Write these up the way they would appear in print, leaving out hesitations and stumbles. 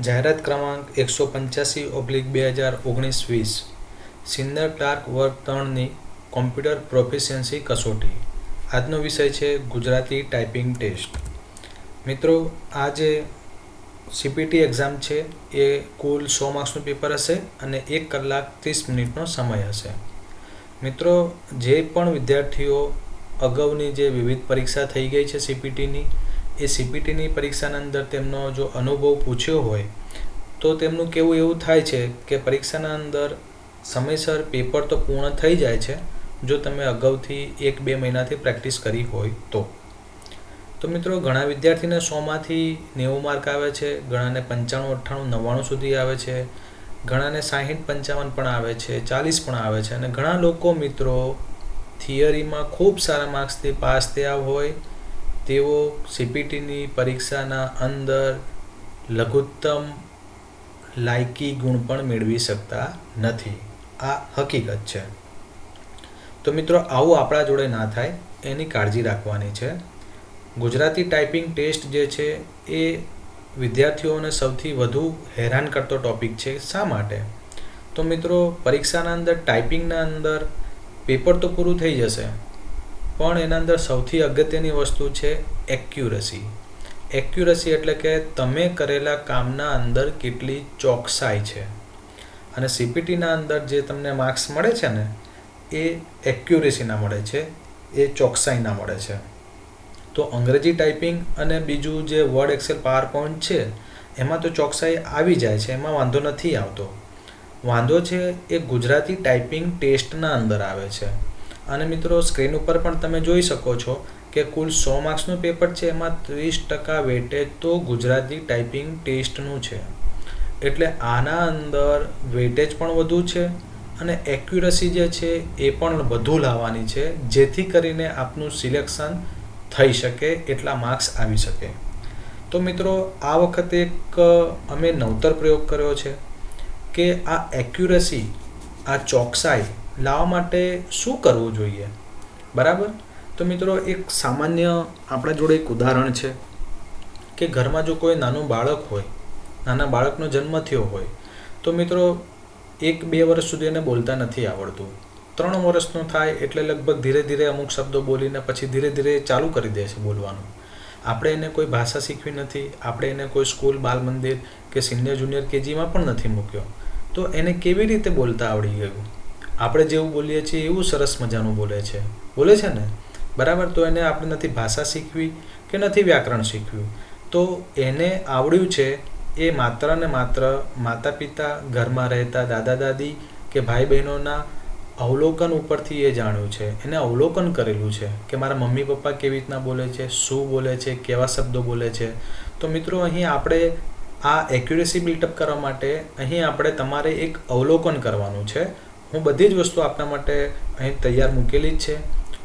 જાહેરાત ક્રમાંક 185/2019-20 સિન્નર ક્લાર્ક વર્ગ 3ની કોમ્પ્યુટર પ્રોફિશિયન્સી કસોટી. આજનો વિષય છે ગુજરાતી ટાઈપિંગ ટેસ્ટ. મિત્રો, આ જે CPT એક્ઝામ છે એ કુલ 100 માર્ક્સનું પેપર હશે અને 1 કલાક 30 મિનિટનો સમય હશે. મિત્રો, જે પણ વિદ્યાર્થીઓ અગાઉની જે વિવિધ પરીક્ષા થઈ ગઈ છે CPTની, એ CPTની પરીક્ષાના અંદર તેમનો જો અનુભવ પૂછ્યો હોય તો તેમનું કહેવું એવું થાય છે કે પરીક્ષાના અંદર સમયસર પેપર તો પૂર્ણ થઈ જાય છે જો તમે અગાઉથી 1-2 મહિનાથી પ્રેક્ટિસ કરી હોય તો. તો મિત્રો, ઘણા વિદ્યાર્થીને 100માંથી 90 માર્ક આવે છે, ઘણાને 95, 98, 99 સુધી આવે છે, ઘણાને 60, 55 પણ આવે છે, 40 પણ આવે છે અને ઘણા લોકો મિત્રો થિયરીમાં ખૂબ સારા માર્ક્સથી પાસ થયા હોય તેઓ CPTની પરીક્ષાના અંદર લઘુત્તમ લાયકી ગુણ પણ મેળવી શકતા નથી. આ હકીકત છે. તો મિત્રો, આવું આપણા જોડે ના થાય એની કાળજી રાખવાની છે. ગુજરાતી ટાઈપિંગ ટેસ્ટ જે છે એ વિદ્યાર્થીઓને સૌથી વધુ હેરાન કરતો ટૉપિક છે. શા માટે? તો મિત્રો, પરીક્ષાના અંદર ટાઈપિંગના અંદર પેપર તો પૂરું થઈ જશે, પણ એના અંદર સૌથી અગત્યની વસ્તુ છે એક્યુરસી. એક્યુરસી એટલે કે તમે કરેલા કામના અંદર કેટલી ચોકસાઈ છે. અને CPTના અંદર જે તમને માર્ક્સ મળે છે ને એ એક્યુરેસીના મળે છે, એ ચોકસાઈના મળે છે. તો અંગ્રેજી ટાઈપિંગ અને બીજું જે વર્ડ, એક્સેલ, પાવર પોઈન્ટ છે એમાં તો ચોકસાઈ આવી જાય છે, એમાં વાંધો નથી આવતો. વાંધો છે એ ગુજરાતી ટાઈપિંગ ટેસ્ટના અંદર આવે છે. અને મિત્રો, સ્ક્રીન ઉપર પણ તમે જોઈ શકો છો કે કુલ 100 માર્ક્સનું પેપર છે, એમાં 30% વેટેજ તો ગુજરાતી ટાઈપિંગ ટેસ્ટનું છે. એટલે આના અંદર વેટેજ પણ વધુ છે અને એક્યુરસી જે છે એ પણ વધુ લાવવાની છે, જેથી કરીને આપનું સિલેક્શન થઈ શકે, એટલા માર્ક્સ આવી શકે. તો મિત્રો, આ વખતે એક અમે નવતર પ્રયોગ કર્યો છે કે આ એક્યુરસી, આ ચોકસાઈ લાવવા માટે શું કરવું જોઈએ. બરાબર? તો મિત્રો, એક સામાન્ય આપણા જોડે એક ઉદાહરણ છે કે ઘરમાં જો કોઈ નાનું બાળક હોય, નાના બાળકનો જન્મ થયો હોય તો મિત્રો 1-2 વર્ષ સુધી એને બોલતા નથી આવડતું. 3 વર્ષનો થાય એટલે લગભગ ધીરે ધીરે અમુક શબ્દો બોલીને પછી ધીરે ધીરે ચાલુ કરી દે છે બોલવાનું. આપણે એને કોઈ ભાષા શીખવી નથી, આપણે એને કોઈ સ્કૂલ, બાલ મંદિર કે સિનિયર જુનિયર KGમાં પણ નથી મૂક્યો, તો એને કેવી રીતે બોલતા આવડી ગયું? આપણે જેવું બોલીએ છીએ એવું સરસ મજાનું બોલે છે ને? બરાબર? તો એને આપણે નથી ભાષા શીખવી કે નથી વ્યાકરણ શીખવ્યું, તો એને આવડ્યું છે એ માત્ર ને માત્ર માતા પિતા, ઘરમાં રહેતા દાદા દાદી કે ભાઈ બહેનોના અવલોકન ઉપરથી એ જાણ્યું છે. એને અવલોકન કરેલું છે કે મારા મમ્મી પપ્પા કેવી રીતના બોલે છે, શું બોલે છે, કેવા શબ્દો બોલે છે. તો મિત્રો, અહીં આપણે આ એક્યુરેસી બિલ્ટઅપ કરવા માટે અહીં આપણે તમારે એક અવલોકન કરવાનું છે. હું બધી જ વસ્તુ આપના માટે અહીં તૈયાર મૂકેલી જ છે.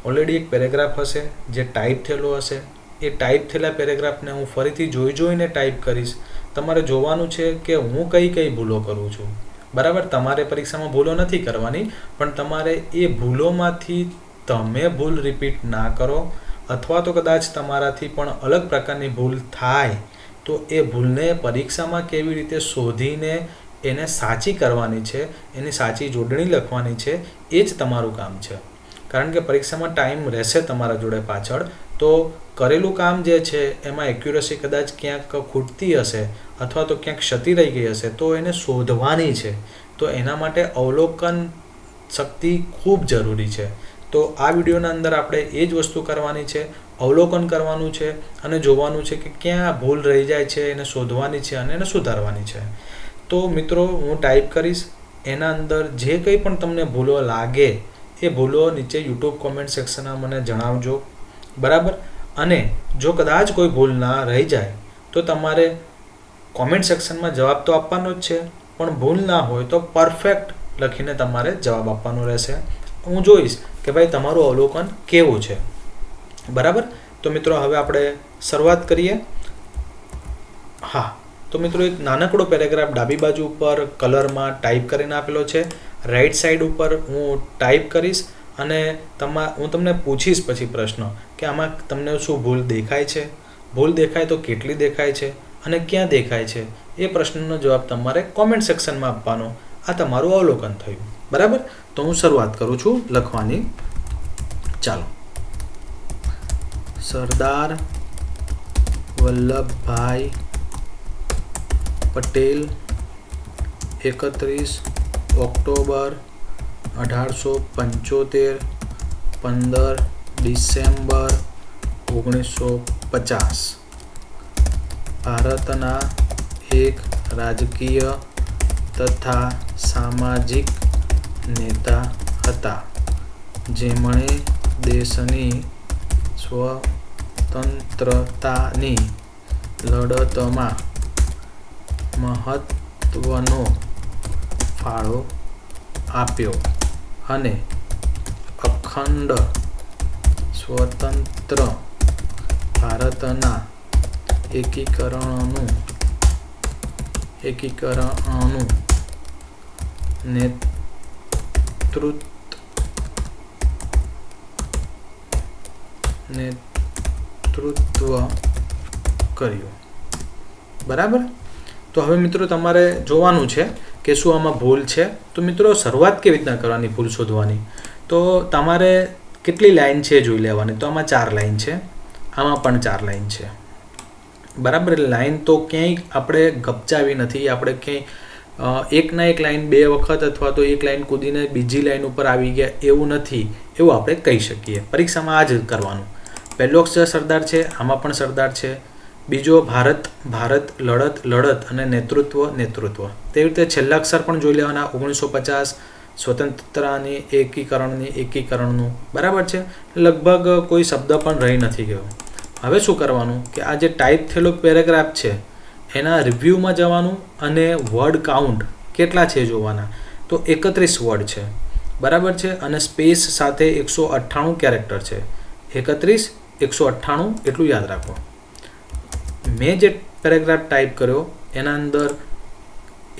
ઓલરેડી એક પેરેગ્રાફ હશે જે ટાઈપ થયેલો હશે. એ ટાઈપ થયેલા પેરેગ્રાફને હું ફરીથી જોઈને ટાઈપ કરીશ. તમારે જોવાનું છે કે હું કઈ ભૂલો કરું છું. બરાબર? તમારે પરીક્ષામાં ભૂલો નથી કરવાની, પણ તમારે એ ભૂલોમાંથી તમે ભૂલ રિપીટ ના કરો, અથવા તો કદાચ તમારાથી પણ અલગ પ્રકારની ભૂલ થાય તો એ ભૂલને પરીક્ષામાં કેવી રીતે શોધીને એને સાચી કરવાની છે, એની સાચી જોડણી લખવાની છે, એ જ તમારું કામ છે. કારણ કે પરીક્ષામાં ટાઈમ રહેશે તમારા જોડે પાછળ, તો કરેલું કામ જે છે એમાં એક્યુરસી કદાચ ક્યાંક ખૂટતી હશે અથવા તો ક્યાંક ક્ષતિ રહી ગઈ હશે, તો એને શોધવાની છે. તો એના માટે અવલોકન શક્તિ ખૂબ જરૂરી છે. તો આ વિડીયોના અંદર આપણે એ જ વસ્તુ કરવાની છે, અવલોકન કરવાનું છે અને જોવાનું છે કે ક્યાં ભૂલ રહી જાય છે, એને શોધવાની છે અને એને સુધારવાની છે. તો મિત્રો, હું ટાઈપ કરીશ, એના અંદર જે કંઈ પણ તમને ભૂલો લાગે એ ભૂલો નીચે YouTube કોમેન્ટ સેક્શનમાં મને જણાવજો. બરાબર? અને જો કદાચ કોઈ ભૂલ ના રહી જાય તો તમારે કોમેન્ટ સેક્શનમાં જવાબ તો આપવાનો જ છે, પણ ભૂલ ના હોય તો પરફેક્ટ લખીને તમારે જવાબ આપવાનો રહેશે. હું જોઈશ કે ભાઈ તમારું અવલોકન કેવું છે. બરાબર? તો મિત્રો, હવે આપણે શરૂઆત કરીએ. હા, તો મિત્રો, એક નાનકડો પેરેગ્રાફ ડાબી બાજુ ઉપર કલરમાં ટાઈપ કરીને આપેલો છે. રાઈટ સાઈડ ઉપર હું ટાઈપ કરીશ અને હું તમને પૂછીશ પછી પ્રશ્ન કે આમાં તમને શું ભૂલ દેખાય છે, ભૂલ દેખાય તો કેટલી દેખાય છે અને ક્યાં દેખાય છે એ પ્રશ્નનો જવાબ તમારે કોમેન્ટ સેક્શનમાં આપવાનો. આ તમારું અવલોકન થયું. બરાબર, તો હું શરૂઆત કરું છું લખવાની. ચાલો. સરદાર વલ્લભભાઈ પટેલ 31 ઓક્ટોબર 1875 15 ડિસેમ્બર 1950 ભારતના એક રાજકીય તથા સામાજિક નેતા હતા, જેમણે દેશની સ્વતંત્રતાની લડતમાં મહત્વનો ફાળો આપ્યો અને અખંડ સ્વતંત્ર ભારતના એકીકરણનું નેતૃત્વ કર્યું. બરાબર, તો હવે મિત્રો તમારે જોવાનું છે કે શું આમાં ભૂલ છે. તો મિત્રો શરૂઆત કેવી રીતના કરવાની ભૂલ શોધવાની, તો તમારે કેટલી લાઈન છે જોઈ લેવાની. તો આમાં 4 લાઈન છે, આમાં પણ 4 લાઈન છે. બરાબર, એટલે લાઈન તો ક્યાંય આપણે ગપચાવી નથી. આપણે ક્યાંય એકના એક લાઈન 2 વખત અથવા તો એક લાઈન કૂદીને બીજી લાઈન ઉપર આવી ગયા એવું નથી, એવું આપણે કહી શકીએ. પરીક્ષામાં આ જ કરવાનું. પહેલો અક્ષર સરદાર છે, આમાં પણ સરદાર છે. બીજો ભારત, લડત અને નેતૃત્વ. તેવી રીતે છેલ્લા અક્ષર પણ જોઈ લેવાના. 1950 સ્વતંત્રતાની એકીકરણનું. બરાબર છે, લગભગ કોઈ શબ્દ પણ રહી નથી ગયો. હવે શું કરવાનું કે આ જે ટાઈપ થયેલો પેરેગ્રાફ છે એના રિવ્યૂમાં જવાનું અને વર્ડ કાઉન્ટ કેટલા છે જોવાના. તો 31 વર્ડ છે. બરાબર છે, અને સ્પેસ સાથે 198 કેરેક્ટર છે. 31 198 એટલું યાદ રાખો. મેં જે પેરેગ્રાફ ટાઈપ કર્યો એના અંદર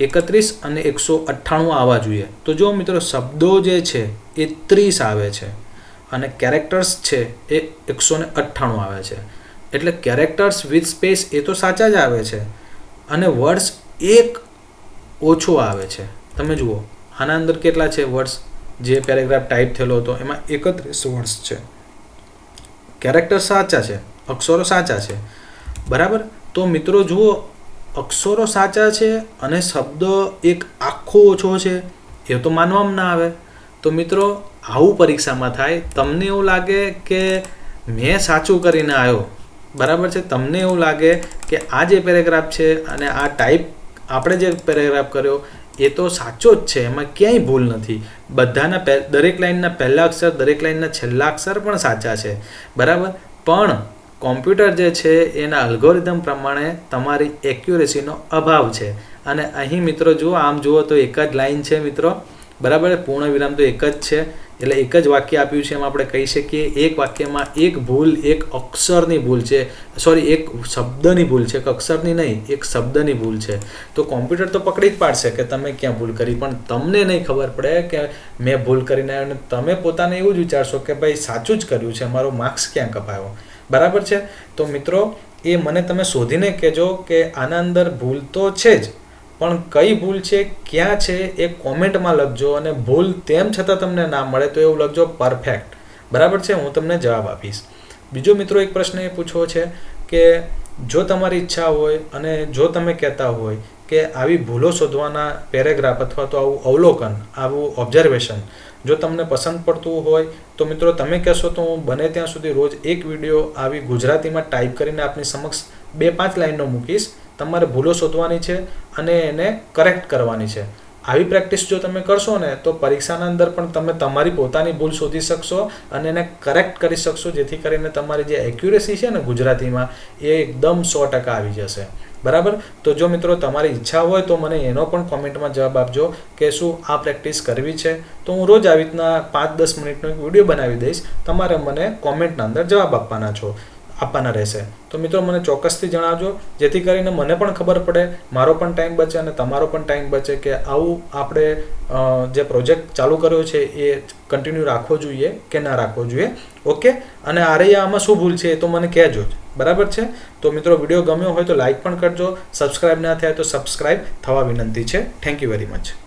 31 અને 198 આવવા જોઈએ. તો જો મિત્રો શબ્દો જે છે એ 30 આવે છે અને કેરેક્ટર્સ છે એ 198 આવે છે. એટલે કેરેક્ટર્સ વિથ સ્પેસ એ તો સાચા જ આવે છે અને વર્ડ્સ એક ઓછો આવે છે. તમે જુઓ આના અંદર કેટલા છે વર્ડ્સ. જે પેરેગ્રાફ ટાઈપ થયેલો હતો એમાં 31 વર્ડ્સ છે. કેરેક્ટર્સ સાચા છે, અક્ષરો સાચા છે. બરાબર, તો મિત્રો જુઓ અક્ષરો સાચા છે અને શબ્દ એક આખો ઓછો છે એ તો માનવામાં ના આવે. તો મિત્રો આવું પરીક્ષામાં થાય. તમને એવું લાગે કે મેં સાચું કરીને આવ્યો. બરાબર છે, તમને એવું લાગે કે આ જે પેરેગ્રાફ છે અને આ ટાઈપ આપણે જે પેરેગ્રાફ કર્યો એ તો સાચો જ છે, એમાં ક્યાંય ભૂલ નથી. બધાના દરેક લાઈનના પહેલા અક્ષર, દરેક લાઈનના છેલ્લા અક્ષર પણ સાચા છે. બરાબર, પણ કોમ્પ્યુટર જે છે એના અલ્ગોરિધમ પ્રમાણે તમારી એક્યુરેસીનો અભાવ છે. અને અહીં મિત્રો જુઓ, આમ જુઓ તો એક જ લાઈન છે મિત્રો. બરાબર, પૂર્ણ વિરામ તો એક જ છે. એટલે એક જ વાક્ય આપ્યું છે એમ આપણે કહી શકીએ. એક વાક્યમાં એક ભૂલ, એક અક્ષરની ભૂલ છે, એક શબ્દની ભૂલ છે, એક અક્ષરની નહીં, એક શબ્દની ભૂલ છે. તો કોમ્પ્યુટર તો પકડી જ પાડશે કે તમે ક્યાં ભૂલ કરી, પણ તમને નહીં ખબર પડે કે મેં ભૂલ કરીને આવ્યો. અને તમે પોતાને એવું જ વિચારશો કે ભાઈ સાચું જ કર્યું છે, મારો માર્ક્સ ક્યાં કપાયો. બરાબર છે, તો મિત્રો એ મને તમે શોધીને કહેજો કે આના અંદર ભૂલ તો છે જ, પણ કઈ ભૂલ છે, ક્યાં છે એ કોમેન્ટમાં લખજો. અને ભૂલ તેમ છતાં તમને ના મળે તો એવું લખજો પરફેક્ટ. બરાબર છે, હું તમને જવાબ આપીશ. બીજો મિત્રો એક પ્રશ્ન એ પૂછવો છે કે જો તમારી ઈચ્છા હોય અને જો તમે કહેતા હોય કે આવી ભૂલો શોધવાના પેરેગ્રાફ અથવા તો આવું અવલોકન, આવું ઓબ્ઝર્વેશન જો તમને પસંદ પડતું હોય તો મિત્રો તમે કહેશો તો હું બને ત્યાં સુધી રોજ એક વિડીયો આવી ગુજરાતીમાં ટાઈપ કરીને આપની સમક્ષ 2-5 લાઈનનો મૂકીશ. તમારે ભૂલો શોધવાની છે અને એને કરેક્ટ કરવાની છે. આવી પ્રેક્ટિસ જો તમે કરશો ને તો પરીક્ષાના અંદર પણ તમે તમારી પોતાની ભૂલ શોધી શકશો અને એને કરેક્ટ કરી શકશો, જેથી કરીને તમારી જે એક્યુરેસી છે ને ગુજરાતીમાં એ એકદમ 100% આવી જશે. બરાબર, તો જો મિત્રો તમારી ઈચ્છા હોય તો મને એનો પણ કોમેન્ટમાં જવાબ આપજો કે શું આ પ્રેક્ટિસ કરવી છે. તો હું રોજ આવી રીતના 5-10 મિનિટનો એક વિડીયો બનાવી દઈશ. તમારે મને કોમેન્ટના અંદર જવાબ આપવાના રહેશે. તો મિત્રો મને ચોક્કસથી જણાવજો, જેથી કરીને મને પણ ખબર પડે, મારો પણ ટાઈમ બચે અને તમારો પણ ટાઈમ બચે કે આવું આપણે જે પ્રોજેક્ટ ચાલુ કર્યો છે એ કન્ટિન્યુ રાખવો જોઈએ કે ના રાખવો જોઈએ. ઓકે, અને આમાં શું ભૂલ છે એ તો મને કહેજો જ. બરાબર છે? તો મિત્રો વિડીયો ગમ્યો હોય તો લાઇક પણ કરજો, સબસ્ક્રાઇબ ના થયા તો સબસ્ક્રાઇબ થવા વિનંતી છે. Thank you very much.